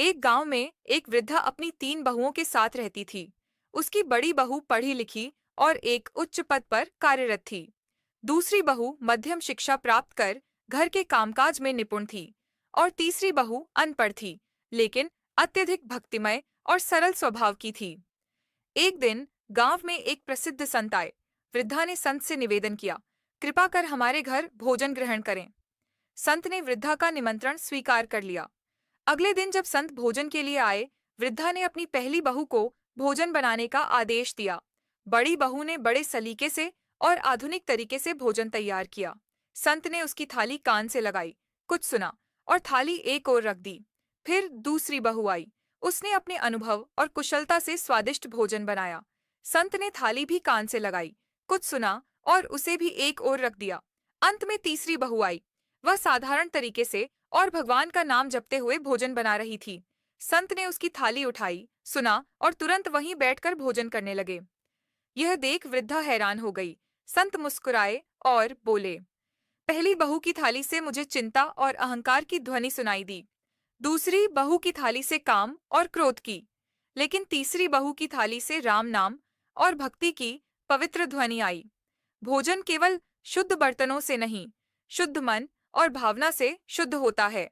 एक गांव में एक वृद्धा अपनी 3 बहुओं के साथ रहती थी। उसकी बड़ी बहू पढ़ी लिखी और एक उच्च पद पर कार्यरत थी। दूसरी बहू मध्यम शिक्षा प्राप्त कर घर के कामकाज में निपुण थी और तीसरी बहू अनपढ़ थी, लेकिन अत्यधिक भक्तिमय और सरल स्वभाव की थी। एक दिन गांव में एक प्रसिद्ध संत आए। वृद्धा ने संत से निवेदन किया, कृपा कर हमारे घर भोजन ग्रहण करें। संत ने वृद्धा का निमंत्रण स्वीकार कर लिया। अगले दिन जब संत भोजन के लिए आए, वृद्धा ने अपनी पहली बहू को भोजन बनाने का आदेश दिया। बड़ी बहू ने बड़े सलीके से और आधुनिक तरीके से भोजन तैयार किया। संत ने उसकी थाली कान से लगाई, कुछ सुना और थाली एक ओर रख दी। फिर दूसरी बहू आई। उसने अपने अनुभव और कुशलता से स्वादिष्ट भोजन बनाया। संत ने थाली भी कान से लगाई, कुछ सुना और उसे भी एक ओर रख दिया। अंत में तीसरी बहू आई। वह साधारण तरीके से और भगवान का नाम जपते हुए भोजन बना रही थी। संत ने उसकी थाली उठाई, सुना और तुरंत वहीं बैठकर भोजन करने लगे। यह देख वृद्धा हैरान हो गई। संत मुस्कुराए और बोले, पहली बहू की थाली से मुझे चिंता और अहंकार की ध्वनि सुनाई दी। दूसरी बहू की थाली से काम और क्रोध की, लेकिन तीसरी बहू की थाली से राम नाम और भक्ति की पवित्र ध्वनि आई। भोजन केवल शुद्ध बर्तनों से नहीं, शुद्ध मन और भावना से शुद्ध होता है।